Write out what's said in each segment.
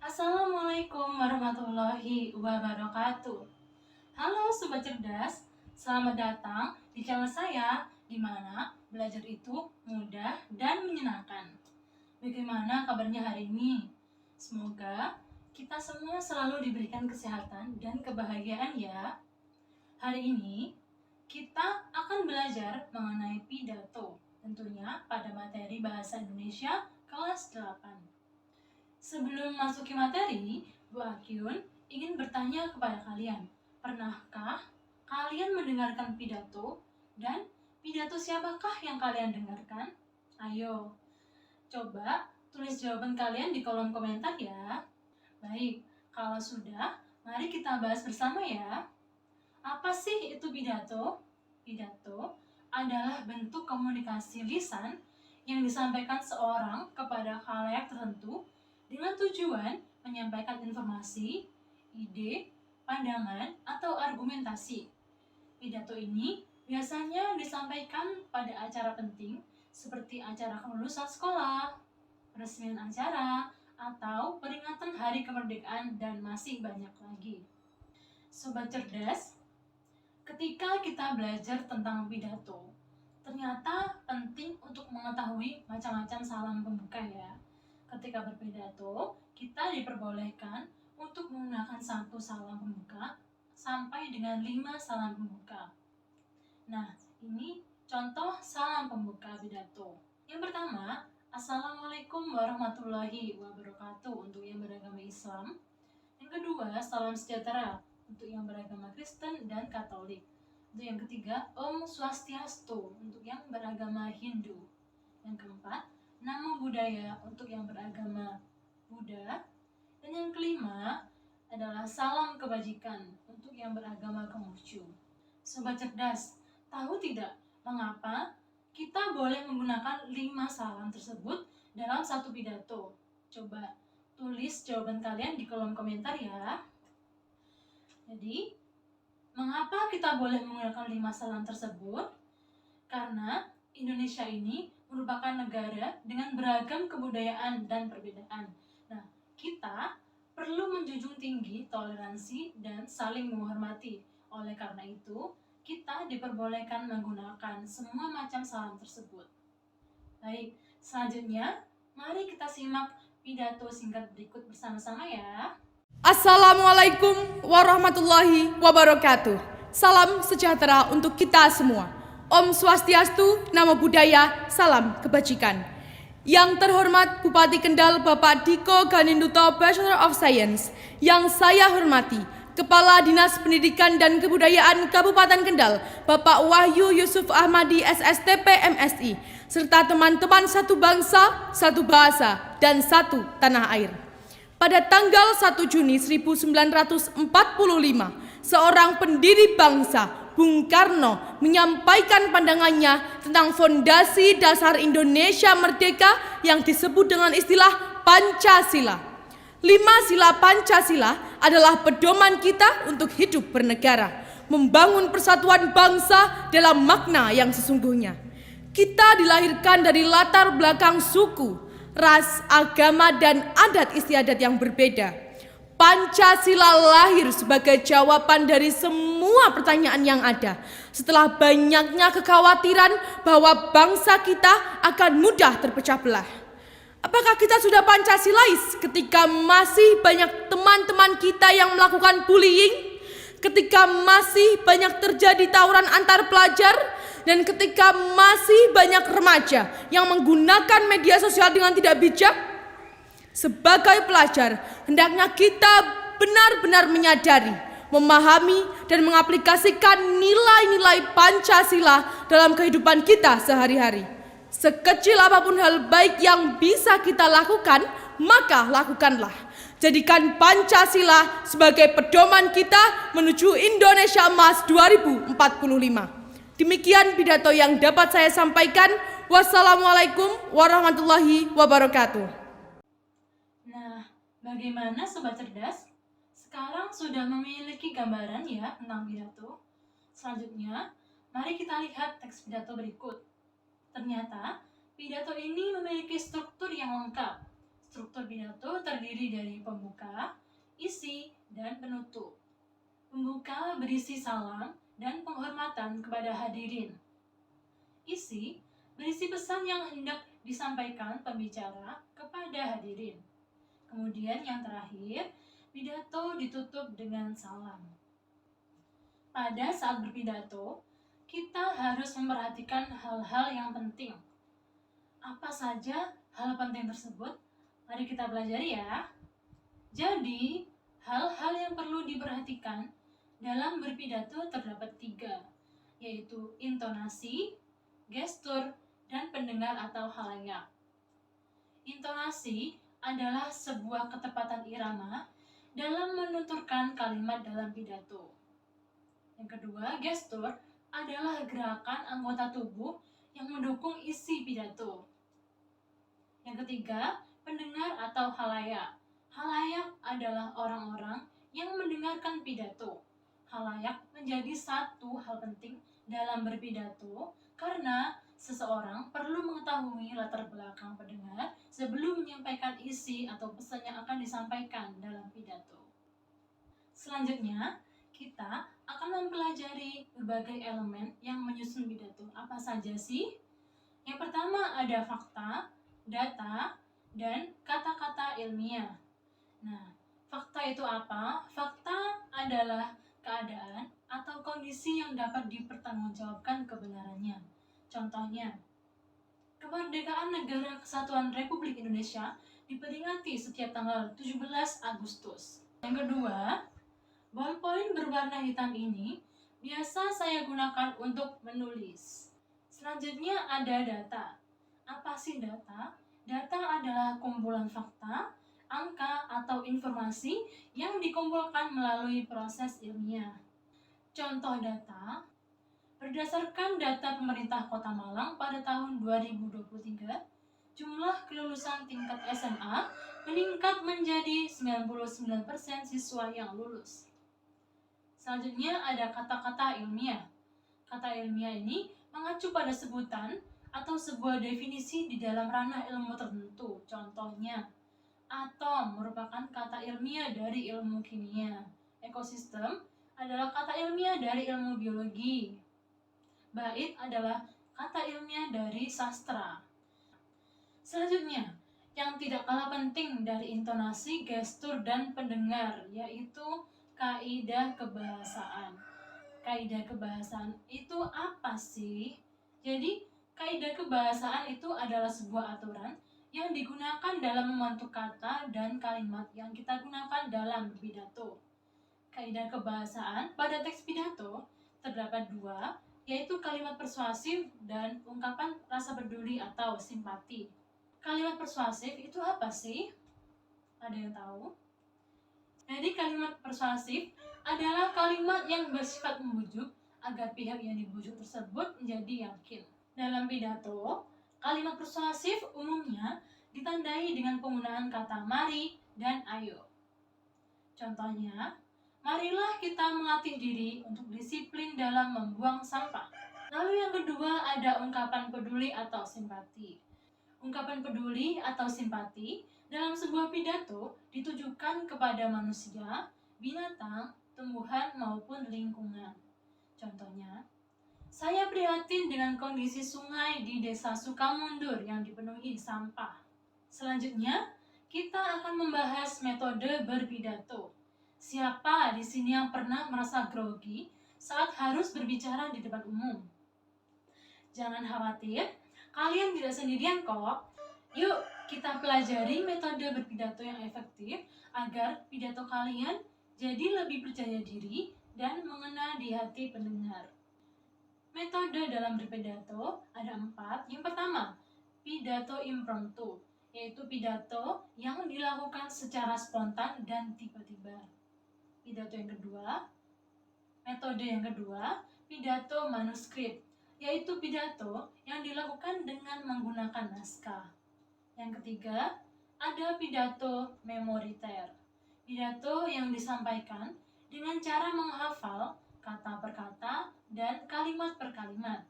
Assalamualaikum warahmatullahi wabarakatuh. Halo Sobat Cerdas, selamat datang di channel saya di mana belajar itu mudah dan menyenangkan. Bagaimana kabarnya hari ini? Semoga kita semua selalu diberikan kesehatan dan kebahagiaan ya. Hari ini kita akan belajar mengenai pidato, tentunya pada materi Bahasa Indonesia kelas 8. Sebelum masuki materi, Bu Akyun ingin bertanya kepada kalian, pernahkah kalian mendengarkan pidato? Dan pidato siapakah yang kalian dengarkan? Ayo, coba tulis jawaban kalian di kolom komentar ya. Baik, kalau sudah, mari kita bahas bersama ya. Apa sih itu pidato? Pidato adalah bentuk komunikasi lisan yang disampaikan seorang kepada khalayak tertentu dengan tujuan menyampaikan informasi, ide, pandangan, atau argumentasi. Pidato ini biasanya disampaikan pada acara penting seperti acara kelulusan sekolah, peresmian acara, atau peringatan hari kemerdekaan dan masih banyak lagi. Sobat cerdas, ketika kita belajar tentang pidato, ternyata penting untuk mengetahui macam-macam salam pembuka ya. Ketika berpidato, kita diperbolehkan untuk menggunakan satu salam pembuka sampai dengan 5 salam pembuka. Nah, ini contoh salam pembuka pidato. Yang pertama, Assalamualaikum warahmatullahi wabarakatuh untuk yang beragama Islam. Yang kedua, salam sejahtera untuk yang beragama Kristen dan Katolik. Untuk yang ketiga, Om Swastiastu untuk yang beragama Hindu. Yang keempat, Namo Buddhaya untuk yang beragama Buddha. Dan yang kelima adalah salam kebajikan untuk yang beragama Konghucu. Sobat cerdas, tahu tidak mengapa kita boleh menggunakan 5 salam tersebut dalam satu pidato? Coba tulis jawaban kalian di kolom komentar ya. Jadi, mengapa kita boleh menggunakan 5 salam tersebut? Karena Indonesia ini merupakan negara dengan beragam kebudayaan dan perbedaan. Nah, kita perlu menjunjung tinggi toleransi dan saling menghormati. Oleh karena itu, kita diperbolehkan menggunakan semua macam salam tersebut. Baik, selanjutnya mari kita simak pidato singkat berikut bersama-sama ya. Assalamualaikum warahmatullahi wabarakatuh. Salam sejahtera untuk kita semua. Om Swastiastu, Namo Buddhaya, salam kebajikan. Yang terhormat Bupati Kendal Bapak Diko Ganinduto Bachelor of Science, yang saya hormati Kepala Dinas Pendidikan dan Kebudayaan Kabupaten Kendal Bapak Wahyu Yusuf Ahmadi SSTP MSI, serta teman-teman satu bangsa, satu bahasa, dan satu tanah air. Pada tanggal 1 Juni 1945, seorang pendiri bangsa, Bung Karno, menyampaikan pandangannya tentang fondasi dasar Indonesia merdeka yang disebut dengan istilah Pancasila. 5 sila Pancasila adalah pedoman kita untuk hidup bernegara, membangun persatuan bangsa dalam makna yang sesungguhnya. Kita dilahirkan dari latar belakang suku, ras, agama, dan adat istiadat yang berbeda. Pancasila lahir sebagai jawaban dari semua pertanyaan yang ada. Setelah banyaknya kekhawatiran bahwa bangsa kita akan mudah terpecah belah. Apakah kita sudah Pancasilais ketika masih banyak teman-teman kita yang melakukan bullying? Ketika masih banyak terjadi tawuran antar pelajar? Dan ketika masih banyak remaja yang menggunakan media sosial dengan tidak bijak? Sebagai pelajar, hendaknya kita benar-benar menyadari, memahami, dan mengaplikasikan nilai-nilai Pancasila dalam kehidupan kita sehari-hari. Sekecil apapun hal baik yang bisa kita lakukan, maka lakukanlah. Jadikan Pancasila sebagai pedoman kita menuju Indonesia Emas 2045. Demikian pidato yang dapat saya sampaikan. Wassalamualaikum warahmatullahi wabarakatuh. Nah, bagaimana Sobat Cerdas? Sekarang sudah memiliki gambaran ya tentang pidato. Selanjutnya, mari kita lihat teks pidato berikut. Ternyata, pidato ini memiliki struktur yang lengkap. Struktur pidato terdiri dari pembuka, isi, dan penutup. Pembuka berisi salam dan penghormatan kepada hadirin. Isi berisi pesan yang hendak disampaikan pembicara kepada hadirin. Kemudian yang terakhir, pidato ditutup dengan salam. Pada saat berpidato, kita harus memperhatikan hal-hal yang penting. Apa saja hal penting tersebut? Mari kita pelajari ya. Jadi, hal-hal yang perlu diperhatikan dalam berpidato terdapat 3, yaitu intonasi, gestur, dan pendengar atau halayak. Intonasi adalah sebuah ketepatan irama dalam menuturkan kalimat dalam pidato. Yang kedua, gestur adalah gerakan anggota tubuh yang mendukung isi pidato. Yang ketiga, pendengar atau halayak. Halayak adalah orang-orang yang mendengarkan pidato. Halayak menjadi satu hal penting dalam berpidato karena seseorang perlu mengetahui latar belakang pendengar sebelum menyampaikan isi atau pesan yang akan disampaikan dalam pidato. Selanjutnya, kita akan mempelajari berbagai elemen yang menyusun pidato. Apa saja sih? Yang pertama ada fakta, data, dan kata-kata ilmiah. Nah, fakta itu apa? Fakta adalah keadaan atau kondisi yang dapat dipertanggungjawabkan kebenarannya. Contohnya, kemerdekaan Negara Kesatuan Republik Indonesia diperingati setiap tanggal 17 Agustus. Yang kedua, ballpoint berwarna hitam ini biasa saya gunakan untuk menulis. Selanjutnya ada data. Apa sih data? Data adalah kumpulan fakta, angka, atau informasi yang dikumpulkan melalui proses ilmiah. Contoh data, berdasarkan data pemerintah Kota Malang pada tahun 2023, jumlah kelulusan tingkat SMA meningkat menjadi 99% siswa yang lulus. Selanjutnya ada kata-kata ilmiah. Kata ilmiah ini mengacu pada sebutan atau sebuah definisi di dalam ranah ilmu tertentu. Contohnya, atom merupakan kata ilmiah dari ilmu kimia. Ekosistem adalah kata ilmiah dari ilmu biologi. Bait adalah kata ilmiah dari sastra. Selanjutnya, yang tidak kalah penting dari intonasi, gestur, dan pendengar, yaitu kaidah kebahasaan. Kaidah kebahasaan itu apa sih? Jadi, kaidah kebahasaan itu adalah sebuah aturan yang digunakan dalam membentuk kata dan kalimat yang kita gunakan dalam pidato. Kaidah kebahasaan pada teks pidato terdapat 2, yaitu kalimat persuasif dan ungkapan rasa peduli atau simpati. Kalimat persuasif itu apa sih? Ada yang tahu? Jadi kalimat persuasif adalah kalimat yang bersifat membujuk agar pihak yang dibujuk tersebut menjadi yakin. Dalam pidato, kalimat persuasif umumnya ditandai dengan penggunaan kata mari dan ayo. Contohnya, marilah kita melatih diri untuk disiplin dalam membuang sampah. Lalu yang kedua ada ungkapan peduli atau simpati. Ungkapan peduli atau simpati dalam sebuah pidato ditujukan kepada manusia, binatang, tumbuhan, maupun lingkungan. Contohnya, saya prihatin dengan kondisi sungai di desa Sukamundur yang dipenuhi sampah. Selanjutnya, kita akan membahas metode berpidato. Siapa di sini yang pernah merasa grogi saat harus berbicara di depan umum? Jangan khawatir, kalian tidak sendirian kok. Yuk, kita pelajari metode berpidato yang efektif agar pidato kalian jadi lebih percaya diri dan mengena di hati pendengar. Metode dalam berpidato ada 4. Yang pertama, pidato impromptu, yaitu pidato yang dilakukan secara spontan dan tiba-tiba. Pidato yang kedua, metode yang kedua, pidato manuskrip, yaitu pidato yang dilakukan dengan menggunakan naskah. Yang ketiga, ada pidato memoriter, pidato yang disampaikan dengan cara menghafal kata per kata dan kalimat per kalimat.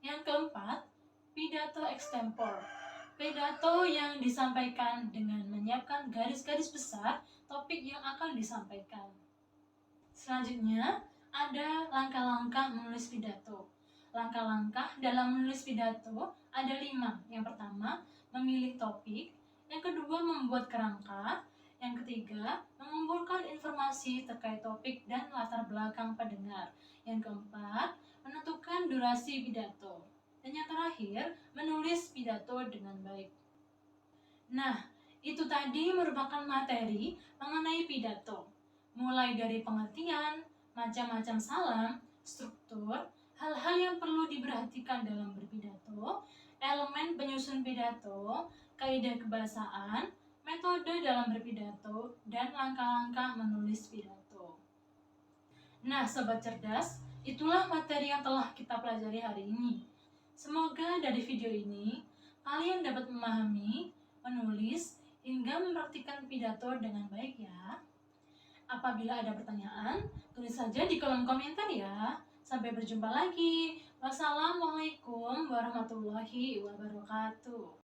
Yang keempat, pidato extempore, Pidato yang disampaikan dengan menyiapkan garis-garis besar topik yang akan disampaikan. Selanjutnya, ada langkah-langkah menulis pidato. Langkah-langkah dalam menulis pidato ada 5. Yang pertama, memilih topik. Yang kedua, membuat kerangka. Yang ketiga, mengumpulkan informasi terkait topik dan latar belakang pendengar. Yang keempat, menentukan durasi pidato. Dan yang terakhir, menulis pidato dengan baik. Nah, itu tadi merupakan materi mengenai pidato. Mulai dari pengertian, macam-macam salam, struktur, hal-hal yang perlu diperhatikan dalam berpidato, elemen penyusun pidato, kaidah kebahasaan, metode dalam berpidato, dan langkah-langkah menulis pidato. Nah, sobat cerdas, itulah materi yang telah kita pelajari hari ini. Semoga dari video ini kalian dapat memahami, menulis, hingga mempraktikkan pidato dengan baik ya. Apabila ada pertanyaan, tulis saja di kolom komentar ya. Sampai berjumpa lagi. Wassalamualaikum warahmatullahi wabarakatuh.